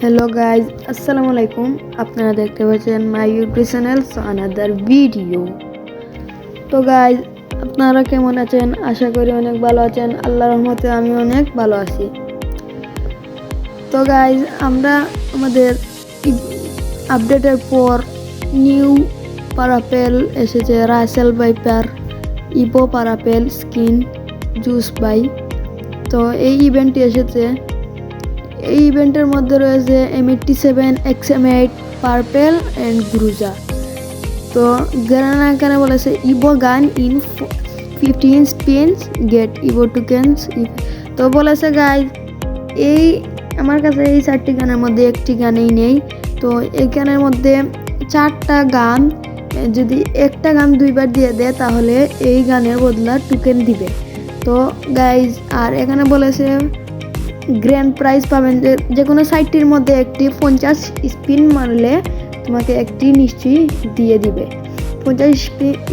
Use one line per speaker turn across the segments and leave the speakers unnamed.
Hello guys, আসসালামু আলাইকুম। আপনারা দেখতে পাচ্ছেন my YouTube channel another video. তো গাইজ, আপনারা কেমন আছেন? আশা করি অনেক ভালো আছেন। আল্লাহর রহমতে আমি অনেক ভালো আছি। তো গাইজ, আমরা আমাদের আপডেটের পর নিউ পারাপেল এসেছে, রাসেল ভাইপার ইভো পারাপেল স্কিন জুস বাই। তো এই ইভেন্টটি এসেছে। এই ইভেন্টের মধ্যে রয়েছে M87, XM8, পার্পেল অ্যান্ড গ্রুজা। তো গেরানা এখানে বলেছে Evo gun in 15 spins get Evo tokens. তো বলেছে গাইজ, এই আমার কাছে এই 4টি গানের মধ্যে একটি গানেই নেই। তো এই গানের মধ্যে 4টা গান, যদি একটা গান 2বার দিয়ে দেয় তাহলে এই গানের বদলা টোকেন দিবে। তো গাইজ, আর এখানে বলেছে গ্র্যান্ড প্রাইজ পাবেন, যে কোনো সাইটটির মধ্যে একটি 50 স্পিন মারলে তোমাকে একটি নিশ্চয়ই দিয়ে দিবে। 50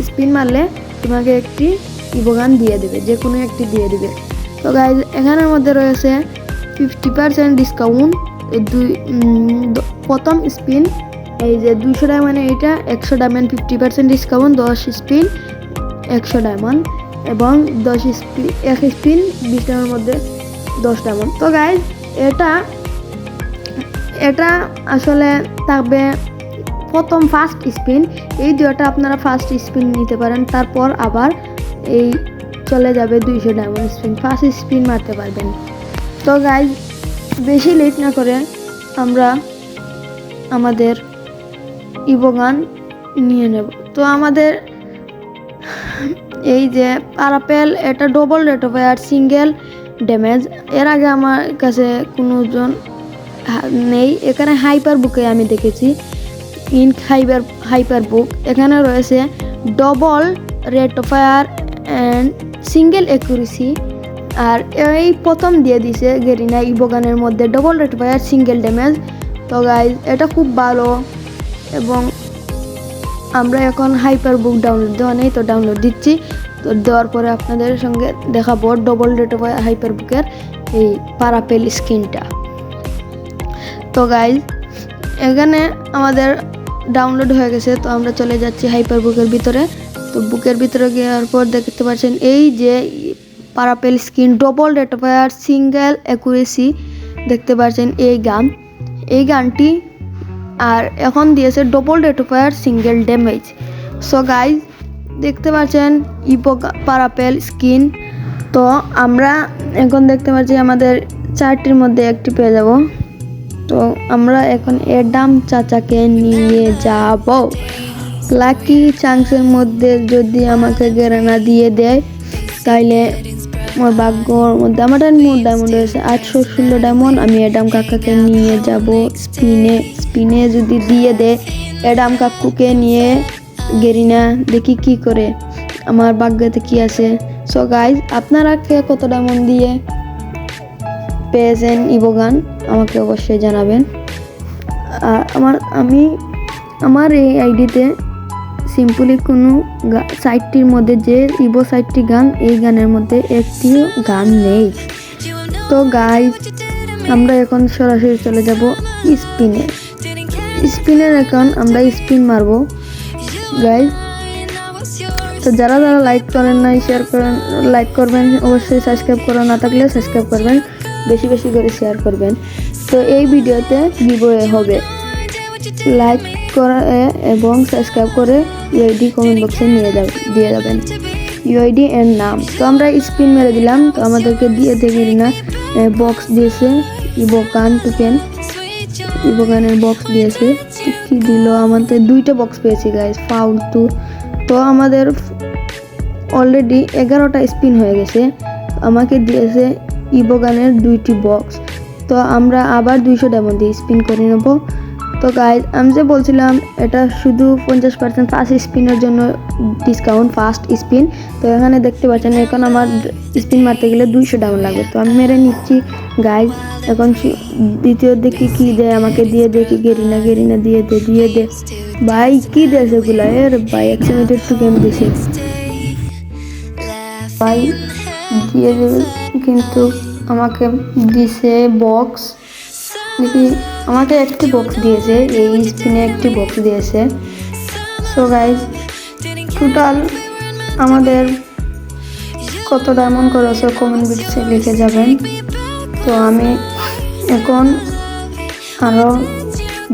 স্পিন মারলে তোমাকে একটি ইভোগান দিয়ে দেবে, যে কোনো একটি দিয়ে দিবে। তো গাইজ, এখানের মধ্যে রয়েছে 50% ডিসকাউন্ট। প্রথম স্পিন এই যে 200 ডায়মন্ড, এইটা 100 ডায়মন্ড 50% ডিসকাউন্ট, 10 স্পিন 100 ডায়মন্ড এবং 1 স্পিন 20 ডায়মন্ডের মধ্যে 10 ডায়মন্ড। তো গাইজ, এটা আসলে থাকবে প্রথম ফার্স্ট স্পিন। এই দুটো আপনারা ফার্স্ট স্পিন নিতে পারেন, তারপর আবার এই চলে যাবে 200 ডায়মন্ড স্পিন, ফার্স্ট স্পিন মারতে পারবেন। তো গাইজ, বেশি লেট না করে আমরা আমাদের ইভোগান নিয়ে নেব। তো আমাদের এই যে পারাপেল, এটা double rate of fire, single damage. এর আগে আমার কাছে কোনোজন নেই। এখানে হাইপার বুকে আমি দেখেছি, ইন হাইপার বুক। এখানে রয়েছে double rate of fire and single accuracy. আর এই প্রথম দিয়ে দিছে গেরিনা ইভোগানের মধ্যে double rate of fire, single damage. তো গাইজ, এটা খুব ভালো। এবং আমরা এখন হাইপার বুক ডাউনলোড দেওয়া নেই, তো ডাউনলোড দিচ্ছি। তো দেওয়ার পরে আপনাদের সঙ্গে দেখাবো ডবল রেট অফ হাইপার বুকের এই পারাপেল স্কিনটা। তো গাইজ, এখানে আমাদের ডাউনলোড হয়ে গেছে। তো আমরা চলে যাচ্ছি হাইপার বুকের ভিতরে। তো বুকের ভিতরে যাওয়ার পর দেখতে পাচ্ছেন এই যে পারাপেল skin, double rate of fire, single accuracy দেখতে পাচ্ছেন এই গানটি। আর এখন দিয়েছে double rate of fire, single damage. So guys, দেখতে পাচ্ছেন ইভো পারাপেল স্কিন। তো আমরা এখন দেখতে পাচ্ছি আমাদের 4টির মধ্যে একটি পেয়ে যাব। তো আমরা এখন এডাম চাচাকে নিয়ে যাব। লাকি চান্সের মধ্যে যদি আমাকে গেরানা দিয়ে দেয় তাইলে আমার ভাগ্যর মধ্যে আমার ডায়মন্ড রয়েছে 816 ডায়মন্ড। আমি এডাম কাকাকে নিয়ে যাব স্পিনে যদি দিয়ে দেয় এডাম কাকুকে নিয়ে গেরিনা, দেখি কি করে, আমার ভাগ্যতে কি আছে। সো গাইজ, আপনারা কে কত ডায়মন্ড দিয়ে পেয়েছেন ইভোগান আমাকে অবশ্যই জানাবেন। আর আমার এই আইডিতে সিম্পলি কোনো সাইটটির মধ্যে যে ইভো সাইটটি গান, এই গানের মধ্যে একটিও গান নেই। তো গাইজ, আমরা এখন সরাসরি চলে যাব স্পিনের এখন আমরা স্পিন মারবো গাইজ। তো যারা লাইক করেন নাই, শেয়ার করেন, লাইক করবেন অবশ্যই, সাবস্ক্রাইব করা না থাকলে সাবস্ক্রাইব করবেন, বেশি বেশি করে শেয়ার করবেন। তো এই ভিডিওতে গিভওয়ে হবে, লাইক করে এবং সাবস্ক্রাইব করে ইউআইডি কমেন্ট বক্সে দিয়ে যাবেন, ইউআইডি এর নাম। তো আমরা স্পিন মেরে দিলাম। তো আমাদেরকে দিয়ে দেখি না বক্স দিয়েছে, ইভোগান টোকেন, ইভোগানের বক্স দিয়েছে। কি দিল আমাদের? 2টা বক্স পেয়েছি গাইজ, ফালতু। তো আমাদের অলরেডি 11টা স্পিন হয়ে গেছে। আমাকে দিয়েছে ইভোগানের 2টি বক্স। তো আমরা আবার 200 ডায়মন্ড দিয়ে স্পিন করে নেব। তো গাইজ, আমি যে বলছিলাম এটা শুধু 50% ফার্স্ট স্পিনের জন্য ডিসকাউন্ট, ফার্স্ট স্পিন। তো এখানে দেখতে পাচ্ছেন এখন আমার স্পিন মারতে গেলে 200 ডায়মন্ড লাগবে। তো আমি মেরে নিচ্ছি গাইজ। এখন দ্বিতীয় দেখি কি দেয় আমাকে, দিয়ে দেখি গেরিনা দিয়ে দে ভাই, কি দেয় এগুলা? এর ভাই এক্সিমেটেড টোকেন দিছে ভাই, দিয়ে দেবে। কিন্তু আমাকে দিছে বক্স দেখি আমাকে একটি বক্স দিয়েছে, এই স্পিনে একটি বক্স দিয়েছে। সো গাইজ টোটাল আমাদের কত ডায়মন্ড করেছে কমেন্ট বক্সে লিখে যাবেন। তো আমি এখন আরও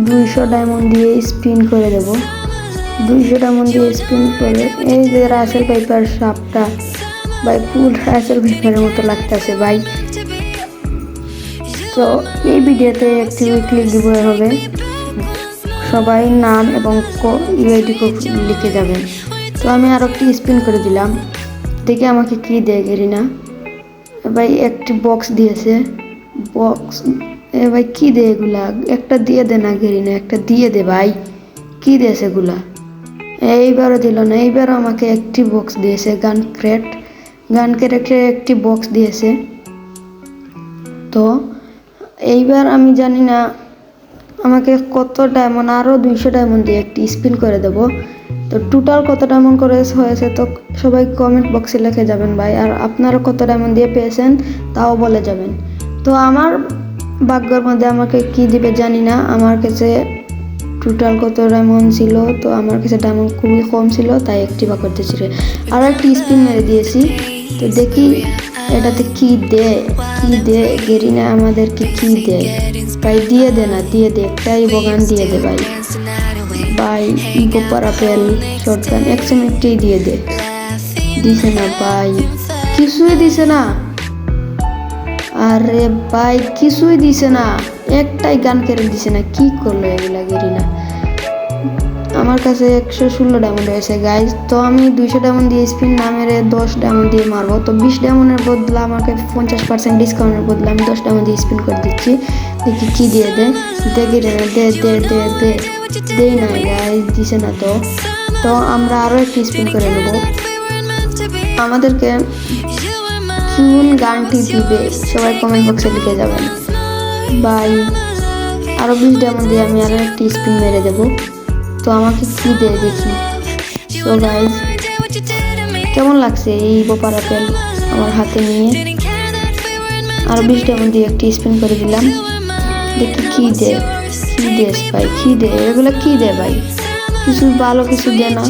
200 ডায়মন্ড দিয়ে স্পিন করে দেব। 200 ডায়মন্ড দিয়ে স্পিন করে এই যে রাসেল পাইপার সাপটা ভাই ফুল রাসেল পাইপারের মতো লাগতেছে ভাই। তো এই ভিডিওতে একটি উইকলি গিভওয়ে হবে, সবাই নাম এবং ইউআইডি লিখে যাবেন। তো আমি আরও একটি স্পিন করে দিলাম, দেখি আমাকে কি দেয় গেরিনা। ভাই একটি বক্স দিয়েছে, বক্স ভাই কি দে এগুলা, একটা দিয়ে দে না গেরিনা, একটা দিয়ে দে ভাই, কি দিয়েছে এগুলা। এইবারও দিল না, এইবারও আমাকে একটি বক্স দিয়েছে গান ক্রেটের একটি বক্স দিয়েছে। তো এইবার আমি জানি না আমাকে কত ডায়মন্ড, আরও 200 ডায়মন্ড দিয়ে একটি স্পিন করে দেব। তো টোটাল কত ডায়মন্ড করে হয়েছে তো সবাই কমেন্ট বক্সে লিখে যাবেন ভাই। আর আপনারা কত ডায়মন্ড দিয়ে পেয়েছেন তাও বলে যাবেন। তো আমার ভাগ্যের মধ্যে আমাকে কি দিবে জানি না, আমার কাছে টোটাল কত ডায়মন্ড ছিল, তো আমার কাছে ডায়মন্ড খুবই কম ছিল তাই একটি বা করতেছিল। আরও একটি স্পিন মেরে দিয়েছি, তো দেখি এটাতে কি দে গেরিনা আমাদেরকে কি দেয় ভাই। দিয়ে দে না, দিয়ে দে, একটাই বগান দিয়ে দে ভাই। ভাই গোপার আপেল শর্টগান 100 মিনিটেই দিয়ে দে, দিছে না ভাই, কিছুই দিছে না। আরে ভাই কিছুই দিছে না, একটাই গান কেড়ে দিছে না, কি করলো এগুলা গেরিনা। আমার কাছে 116 ডায়মন্ড হয়েছে গাইজ। তো আমি 200 ডায়মন্ড দিয়ে স্পিন না মেরে 10 ডায়মন্ড দিয়ে মারবো। তো 20 ডায়মন্ডের বদলে আমাকে 50% ডিসকাউন্টের বদলে আমি 10 ডায়মন্ড দিয়ে স্পিন করে দিচ্ছি, দেখি কি দিয়ে দে। দেখি রে দেই না গাইজ, দিছে না। তো আমরা আরও একটি স্পিন করে নেব। আমাদেরকে কোন গানটি দিবে সবাই কমেন্ট বক্সে লিখে যাবেন ভাই। আরও 20 ডায়মন্ড দিয়ে আমি আরও একটি স্পিন মেরে দেবো। তো আমাকে কি দেয় দেখি। তো গাইজ কেমন লাগছে এই বোপার আপেল আমার হাতে নিয়ে। আরও 20 ডায়মন্ড দিয়ে একটি স্পিন করে দিলাম, দেখি কি দেয় ভাই, কি দেয় এগুলো, কি দেয় ভাই, কিছু ভালো কিছু দেয় না,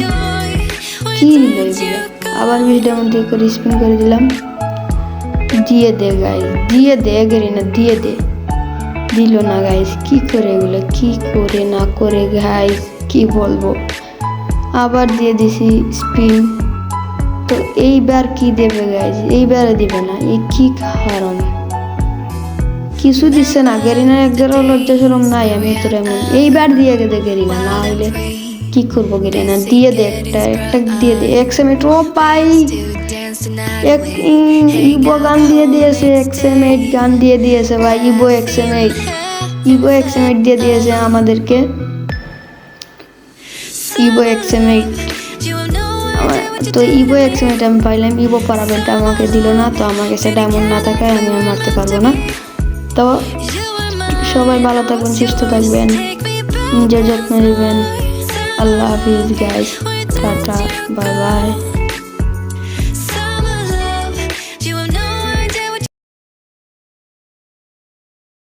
কি দিল এগুলো। আবার 20 ডায়মন্ড দিয়ে করে স্পিন করে দিলাম, দিয়ে দে গাইজ, দিয়ে দে গেরিনা, দিয়ে দে, দিল না গাইজ। কি করে এগুলো, কি করে না করে গাইজ, কি বলবো। আবার দিয়ে দিছি স্পিন, তো এইবার কি দেবে গাইজ, এইবারে দিবে না, এই কি কারণ, কিছু দিচ্ছে না। গেরিনার একবারও লজ্জা শরম নাই, আমি তো এমন এইবার দিয়ে দে গেরিনা, না হইলে কি করবো গেরিনা, দিয়ে দে একটা দিয়ে দে। 100 মিনিট ও পাই ইবো গান দিয়ে দিয়েছে, 108 গান দিয়ে দিয়েছে ভাই। ইবো 108 দিয়ে দিয়েছে আমাদেরকে, ইবো 108। তো ইবো 108 আমি পাইলাম, ইবো পারাবেলটা আমাকে দিল না। তো আমার কাছে ডায়মন্ড না থাকায় আমি আর মারতে পারবো না। তো সবাই ভালো থাকবেন, সুস্থ থাকবেন, নিজের যত্ন নেবেন। আল্লাহ হাফিজ গাইস, টাটা, বাই বাই।